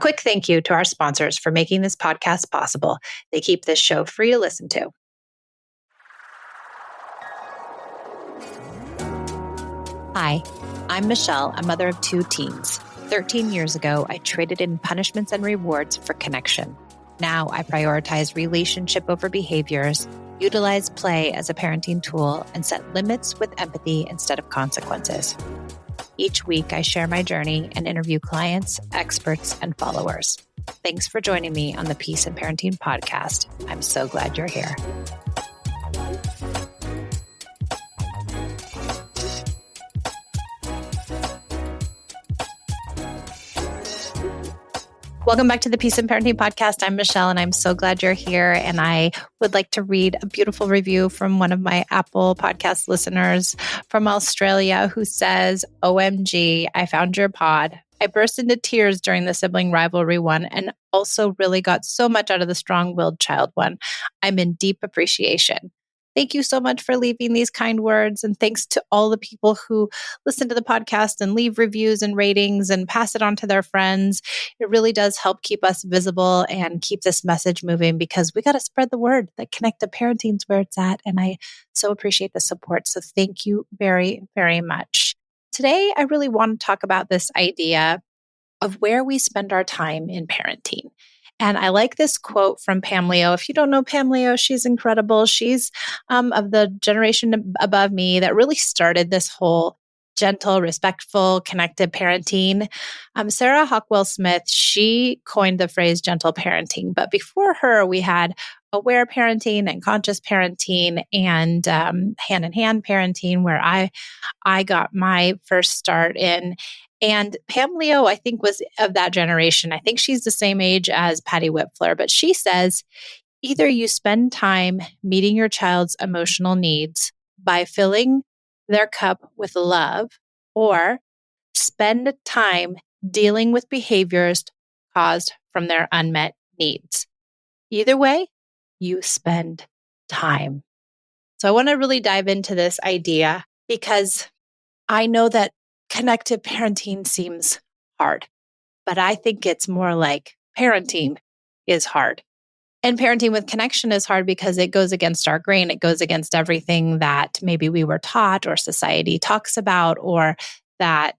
quick thank you to our sponsors for making this podcast possible. They keep this show free to listen to. Hi, I'm Michelle, a mother of 2 teens. 13 years ago, I traded in punishments and rewards for connection. Now I prioritize relationship over behaviors, utilize play as a parenting tool, and set limits with empathy instead of consequences. Each week, I share my journey and interview clients, experts, and followers. Thanks for joining me on the Peace and Parenting podcast. I'm so glad you're here. Welcome back to the Peace and Parenting podcast. I'm Michelle, and I'm so glad you're here. And I would like to read a beautiful review from one of my Apple podcast listeners from Australia who says, OMG, I found your pod. I burst into tears during the sibling rivalry one and also really got so much out of the strong-willed child one. I'm in deep appreciation. Thank you so much for leaving these kind words. And thanks to all the people who listen to the podcast and leave reviews and ratings and pass it on to their friends. It really does help keep us visible and keep this message moving because we got to spread the word that Connective Parenting is where it's at. And I so appreciate the support. So thank you very, very much. Today, I really want to talk about this idea of where we spend our time in parenting. And I like this quote from Pam Leo. If you don't know Pam Leo, she's incredible. She's of the generation above me that really started this whole gentle, respectful, connected parenting. Sarah Hockwell Smith, she coined the phrase gentle parenting. But before her, we had aware parenting and conscious parenting and hand-in-hand parenting, where I got my first start in. And Pam Leo, I think, was of that generation. I think she's the same age as Patty Whitfler, but she says, either you spend time meeting your child's emotional needs by filling their cup with love, or spend time dealing with behaviors caused from their unmet needs. Either way, you spend time. So I want to really dive into this idea because I know that connected parenting seems hard, but I think it's more like parenting is hard. And parenting with connection is hard because it goes against our grain. It goes against everything that maybe we were taught or society talks about or that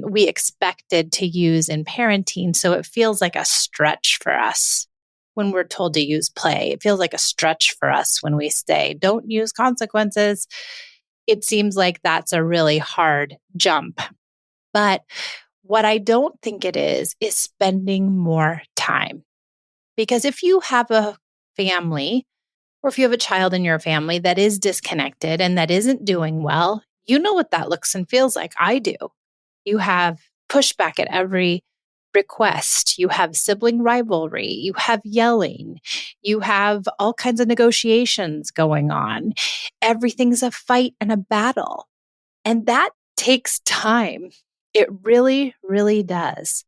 we expected to use in parenting. So it feels like a stretch for us when we're told to use play. It feels like a stretch for us when we say, don't use consequences. It seems like that's a really hard jump. But what I don't think it is spending more time. Because if you have a family, or if you have a child in your family that is disconnected and that isn't doing well, you know what that looks and feels like. I do. You have pushback at every request. You have sibling rivalry. You have yelling. You have all kinds of negotiations going on. Everything's a fight and a battle. And that takes time. It really, really does.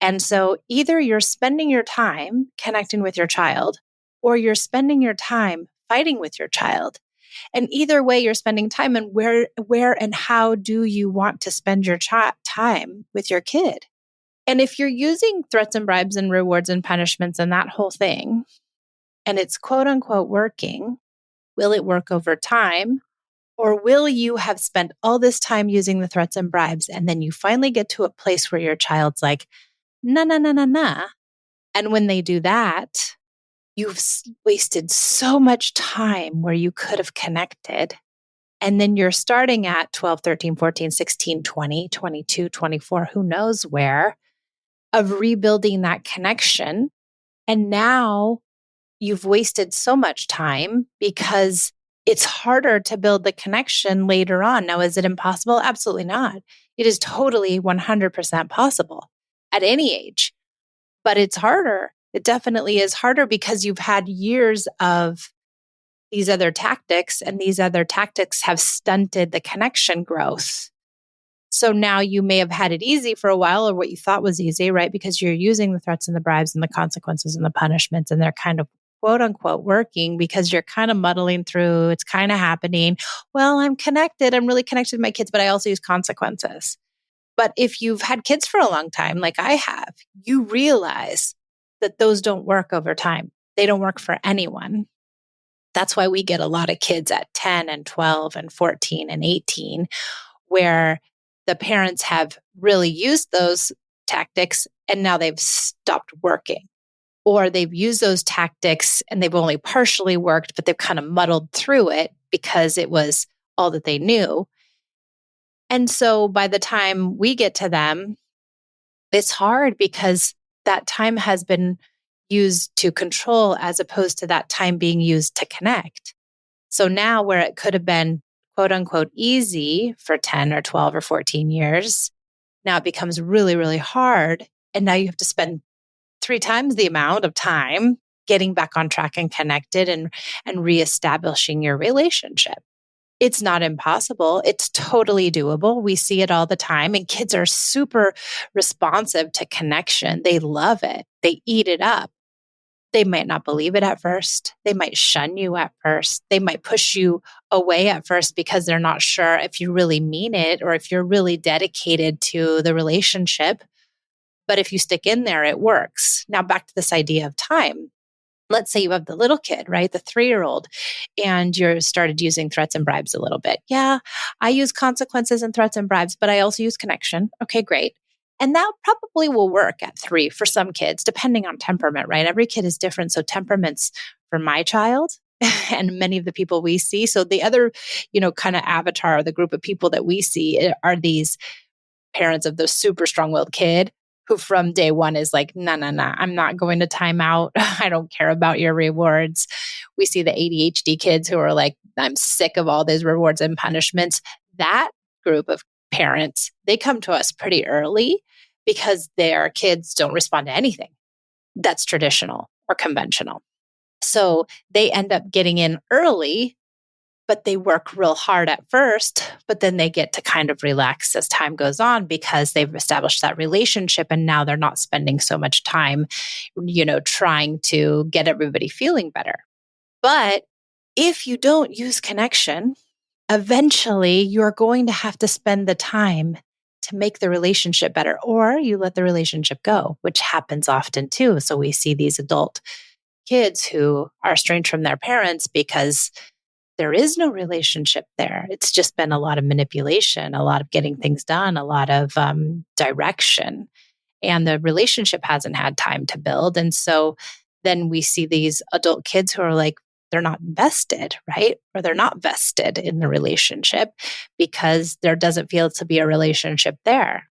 And so either you're spending your time connecting with your child, or you're spending your time fighting with your child. And either way, you're spending time. And where and how do you want to spend your time with your kid? And if you're using threats and bribes and rewards and punishments and that whole thing, and it's quote unquote working, will it work over time? Or will you have spent all this time using the threats and bribes, and then you finally get to a place where your child's like, nah, nah, nah, nah, nah. And when they do that, you've wasted so much time where you could have connected. And then you're starting at 12, 13, 14, 16, 20, 22, 24, who knows where, of rebuilding that connection. And now you've wasted so much time because it's harder to build the connection later on. Now, is it impossible? Absolutely not. It is totally 100% possible at any age, but it's harder. It definitely is harder because you've had years of these other tactics, and these other tactics have stunted the connection growth. So now you may have had it easy for a while, or what you thought was easy, right? Because you're using the threats and the bribes and the consequences and the punishments, and they're kind of quote unquote working because you're kind of muddling through. It's kind of happening. Well, I'm connected. I'm really connected to my kids, but I also use consequences. But if you've had kids for a long time, like I have, you realize that those don't work over time. They don't work for anyone. That's why we get a lot of kids at 10 and 12 and 14 and 18, where the parents have really used those tactics and now they've stopped working. Or they've used those tactics and they've only partially worked, but they've kind of muddled through it because it was all that they knew. And so by the time we get to them, it's hard because that time has been used to control as opposed to that time being used to connect. So now where it could have been quote unquote easy for 10 or 12 or 14 years, now it becomes really, really hard. And now you have to spend 3 times the amount of time getting back on track and connected and reestablishing your relationship. It's not impossible. It's totally doable. We see it all the time, and kids are super responsive to connection. They love it. They eat it up. They might not believe it at first. They might shun you at first. They might push you away at first because they're not sure if you really mean it or if you're really dedicated to the relationship. But if you stick in there, it works. Now, back to this idea of time. Let's say you have the little kid, right? The 3-year-old, and you're started using threats and bribes a little bit. Yeah, I use consequences and threats and bribes, but I also use connection. Okay, great. And that probably will work at 3 for some kids, depending on temperament, right? Every kid is different. So temperaments for my child and many of the people we see. So the other, kind of avatar, the group of people that we see are these parents of the super strong-willed kid who from day one is like, no, I'm not going to time out. I don't care about your rewards. We see the ADHD kids who are like, I'm sick of all these rewards and punishments. That group of parents, they come to us pretty early because their kids don't respond to anything that's traditional or conventional. So they end up getting in early, but they work real hard at first, but then they get to kind of relax as time goes on because they've established that relationship and now they're not spending so much time, trying to get everybody feeling better. But if you don't use connection, eventually you're going to have to spend the time to make the relationship better, or you let the relationship go, which happens often too. So we see these adult kids who are estranged from their parents because there is no relationship there. It's just been a lot of manipulation, a lot of getting things done, a lot of direction. And the relationship hasn't had time to build. And so then we see these adult kids who are like, they're not invested, right? Or they're not vested in the relationship because there doesn't feel to be a relationship there.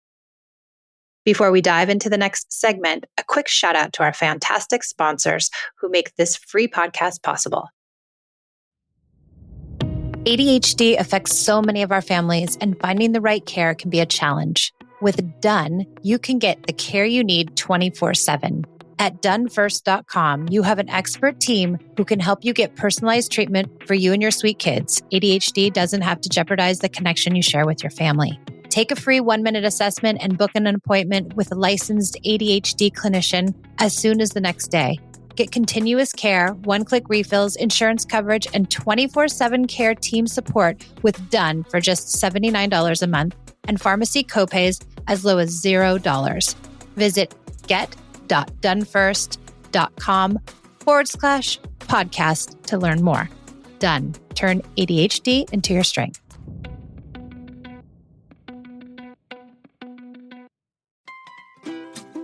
Before we dive into the next segment, a quick shout out to our fantastic sponsors who make this free podcast possible. ADHD affects so many of our families, and finding the right care can be a challenge. With Done, you can get the care you need 24/7. At donefirst.com, you have an expert team who can help you get personalized treatment for you and your sweet kids. ADHD doesn't have to jeopardize the connection you share with your family. Take a free 1-minute assessment and book an appointment with a licensed ADHD clinician as soon as the next day. Get continuous care, one-click refills, insurance coverage, and 24/7 care team support with Done for just $79 a month and pharmacy copays as low as $0. Visit get.donefirst.com/podcast to learn more. Done. Turn ADHD into your strength.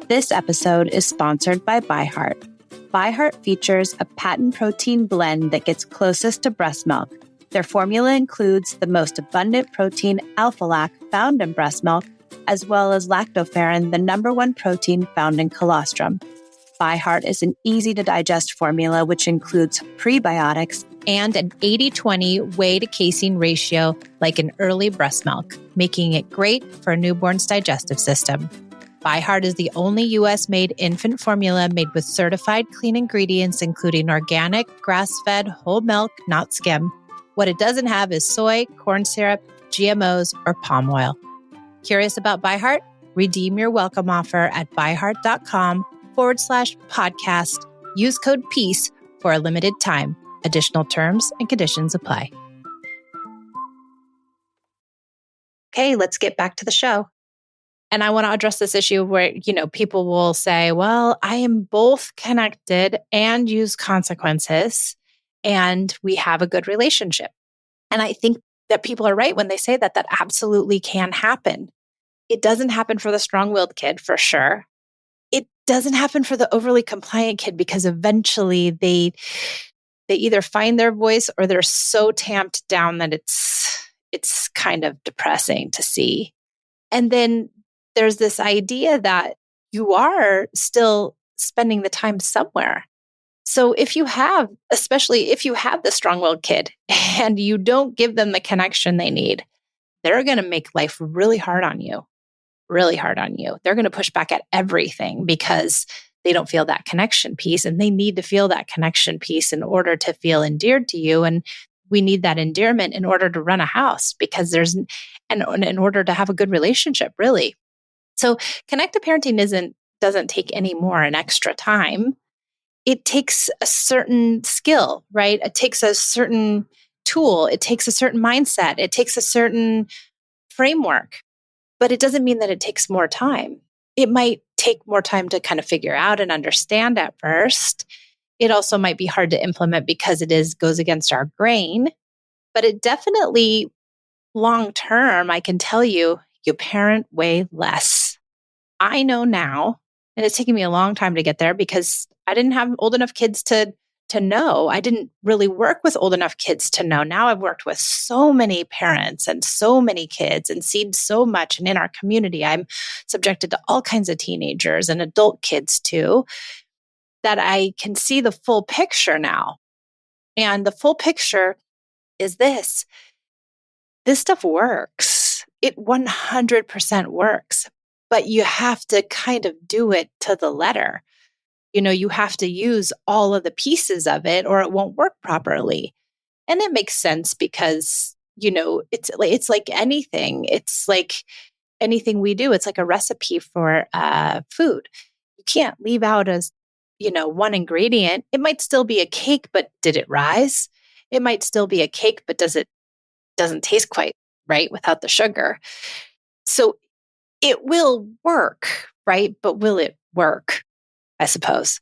This episode is sponsored by ByHeart. ByHeart features a patent protein blend that gets closest to breast milk. Their formula includes the most abundant protein, alpha-lac, found in breast milk, as well as lactoferrin, the #1 protein found in colostrum. ByHeart is an easy-to-digest formula which includes prebiotics and an 80-20 whey to casein ratio like in early breast milk, making it great for a newborn's digestive system. ByHeart is the only U.S.-made infant formula made with certified clean ingredients, including organic, grass-fed, whole milk, not skim. What it doesn't have is soy, corn syrup, GMOs, or palm oil. Curious about ByHeart? Redeem your welcome offer at byheart.com/podcast. Use code PEACE for a limited time. Additional terms and conditions apply. Okay, let's get back to the show. And I want to address this issue where, people will say, well, I am both connected and use consequences, and we have a good relationship. And I think that people are right when they say that that absolutely can happen. It doesn't happen for the strong-willed kid, for sure. It doesn't happen for the overly compliant kid because eventually they either find their voice or they're so tamped down that it's kind of depressing to see. And then there's this idea that you are still spending the time somewhere. So especially if you have the strong-willed kid and you don't give them the connection they need, they're going to make life really hard on you, really hard on you. They're going to push back at everything because they don't feel that connection piece, and they need to feel that connection piece in order to feel endeared to you. And we need that endearment in order to run a house and in order to have a good relationship, really. So connected parenting doesn't take any more an extra time. It takes a certain skill, right? It takes a certain tool. It takes a certain mindset. It takes a certain framework, but it doesn't mean that it takes more time. It might take more time to kind of figure out and understand at first. It also might be hard to implement because goes against our grain, but it definitely long term, I can tell you, you parent way less. I know now, and it's taken me a long time to get there because I didn't have old enough kids to know. I didn't really work with old enough kids to know. Now I've worked with so many parents and so many kids and seen so much. And in our community, I'm subjected to all kinds of teenagers and adult kids too, that I can see the full picture now. And the full picture is this stuff works. It 100% works, but you have to kind of do it to the letter. You have to use all of the pieces of it or it won't work properly. And it makes sense because, it's like anything. It's like anything we do. It's like a recipe for food. You can't leave out one ingredient. It might still be a cake, but did it rise? It might still be a cake, but doesn't taste quite right without the sugar. So it will work, right? But will it work? I suppose.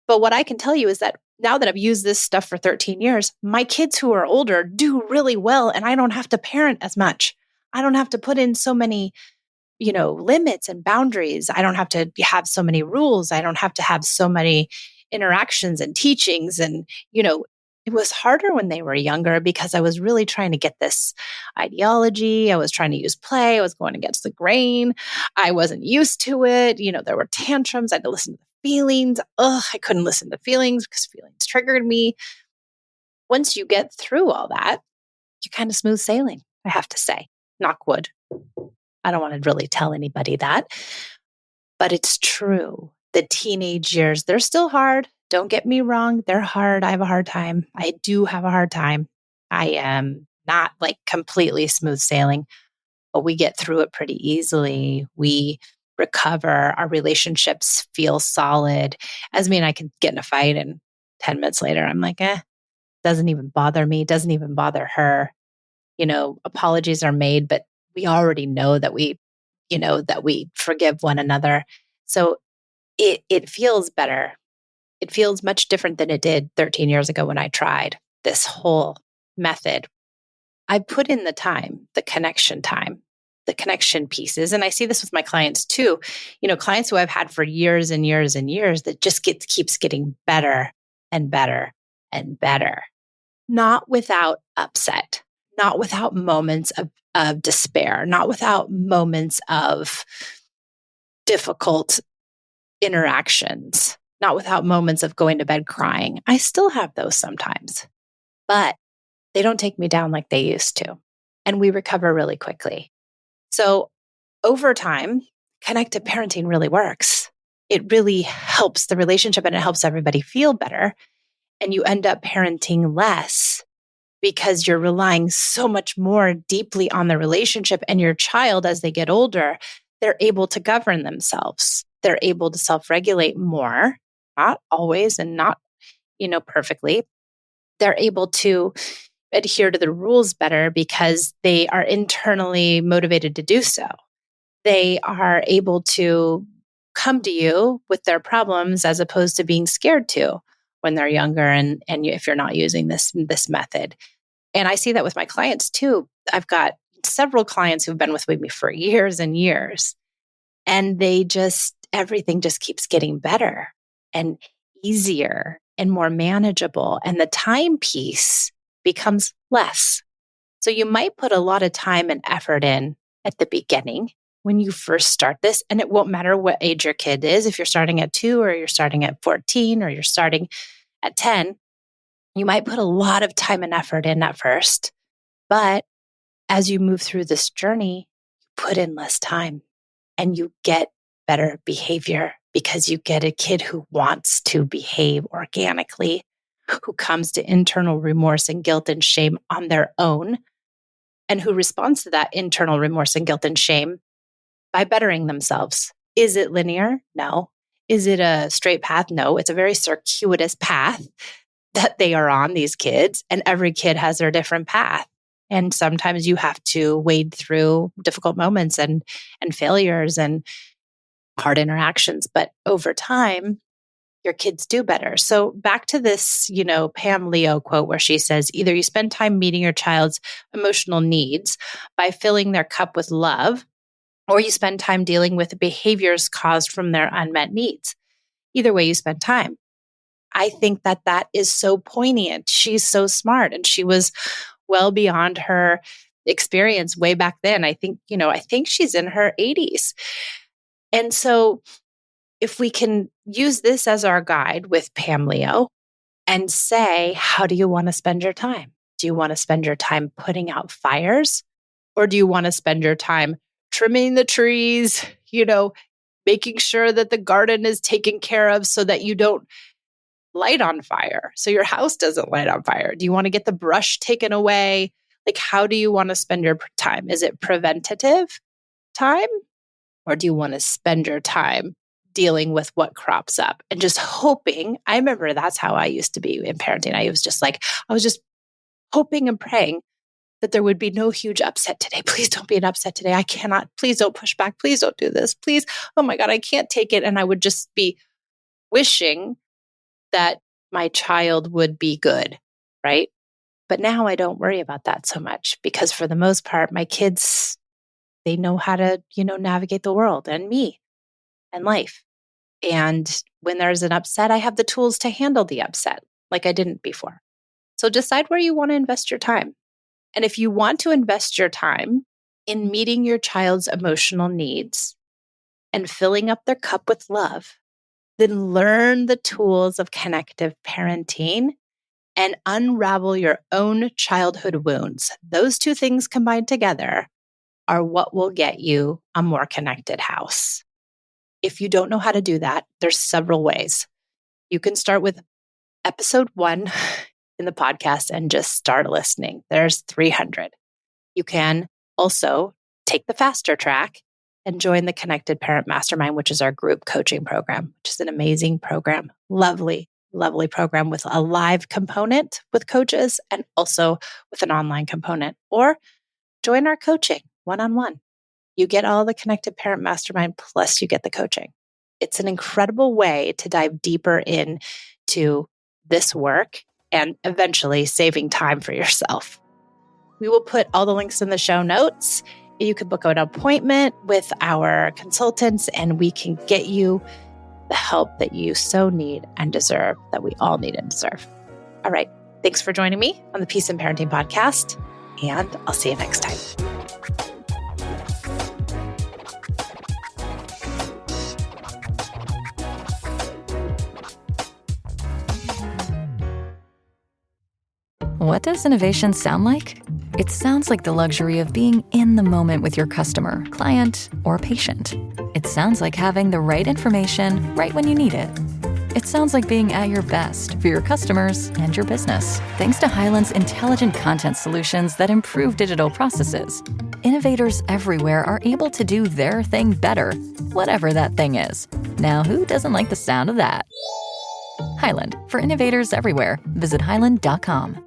But what I can tell you is that now that I've used this stuff for 13 years, my kids who are older do really well, and I don't have to parent as much. I don't have to put in so many, limits and boundaries. I don't have to have so many rules. I don't have to have so many interactions and teachings. And, it was harder when they were younger because I was really trying to get this ideology. I was trying to use play. I was going against the grain. I wasn't used to it. There were tantrums. I had to listen to the feelings. I couldn't listen to feelings because feelings triggered me. Once you get through all that, you're kind of smooth sailing, I have to say. Knock wood. I don't want to really tell anybody that, but it's true. The teenage years, they're still hard. Don't get me wrong. They're hard. I have a hard time. I do have a hard time. I am not like completely smooth sailing, but we get through it pretty easily. We recover. Our relationships feel solid. As me and I can get in a fight and 10 minutes later, I'm like, doesn't even bother me. Doesn't even bother her. Apologies are made, but we already know that that we forgive one another. So it feels better. It feels much different than it did 13 years ago when I tried this whole method. I put in the time, the connection pieces. And I see this with my clients too. Clients who I've had for years and years and years that just keeps getting better and better and better. Not without upset, not without moments of despair, not without moments of difficult interactions, not without moments of going to bed crying. I still have those sometimes, but they don't take me down like they used to. And we recover really quickly. So over time, connected parenting really works. It really helps the relationship and it helps everybody feel better. And you end up parenting less because you're relying so much more deeply on the relationship, and your child, as they get older, they're able to govern themselves. They're able to self-regulate more, not always and not, perfectly. They're able to adhere to the rules better because they are internally motivated to do so. they are able to come to you with their problems as opposed to being scared to when they're younger if you're not using this method. And I see that with my clients too. I've got several clients who've been with me for years and years, and everything just keeps getting better and easier and more manageable. And the time piece becomes less. So you might put a lot of time and effort in at the beginning when you first start this, and it won't matter what age your kid is. If you're starting at 2 or you're starting at 14 or you're starting at 10, you might put a lot of time and effort in at first. But as you move through this journey, you put in less time and you get better behavior because you get a kid who wants to behave organically, who comes to internal remorse and guilt and shame on their own, and who responds to that internal remorse and guilt and shame by bettering themselves. Is it linear? No. Is it a straight path? No. It's a very circuitous path that they are on, these kids, and every kid has their different path. And sometimes you have to wade through difficult moments and failures and hard interactions. But over time, your kids do better. So back to this, Pam Leo quote where she says, either you spend time meeting your child's emotional needs by filling their cup with love, or you spend time dealing with the behaviors caused from their unmet needs. Either way, you spend time. I think that is so poignant. She's so smart, and she was well beyond her experience way back then. I think she's in her 80s. And so if we can use this as our guide with Pam Leo and say, how do you want to spend your time? Do you want to spend your time putting out fires? Or do you want to spend your time trimming the trees, making sure that the garden is taken care of so that you don't light on fire, so your house doesn't light on fire? Do you want to get the brush taken away? Like, how do you want to spend your time? Is it preventative time? Or do you want to spend your time dealing with what crops up and just hoping? I remember that's how I used to be in parenting. I was just hoping and praying that there would be no huge upset today. Please don't be an upset today. I cannot. Please don't push back. Please don't do this. Please. Oh my God, I can't take it. And I would just be wishing that my child would be good, right? But now I don't worry about that so much because for the most part, my kids, they know how to, navigate the world and me and life. And when there's an upset, I have the tools to handle the upset like I didn't before. So decide where you want to invest your time. And if you want to invest your time in meeting your child's emotional needs and filling up their cup with love, then learn the tools of connective parenting and unravel your own childhood wounds. Those two things combined together are what will get you a more connected house. If you don't know how to do that, there's several ways. You can start with episode 1 in the podcast and just start listening. There's 300. You can also take the faster track and join the Connected Parent Mastermind, which is our group coaching program, which is an amazing program. Lovely, lovely program with a live component with coaches and also with an online component. Or join our coaching one-on-one. You get all the Connected Parent Mastermind, plus you get the coaching. It's an incredible way to dive deeper into this work and eventually saving time for yourself. We will put all the links in the show notes. You can book an appointment with our consultants and we can get you the help that you so need and deserve, that we all need and deserve. All right. Thanks for joining me on the Peace and Parenting Podcast, and I'll see you next time. What does innovation sound like? It sounds like the luxury of being in the moment with your customer, client, or patient. It sounds like having the right information right when you need it. It sounds like being at your best for your customers and your business. Thanks to Hyland's intelligent content solutions that improve digital processes, innovators everywhere are able to do their thing better, whatever that thing is. Now, who doesn't like the sound of that? Hyland, for innovators everywhere. Visit hyland.com.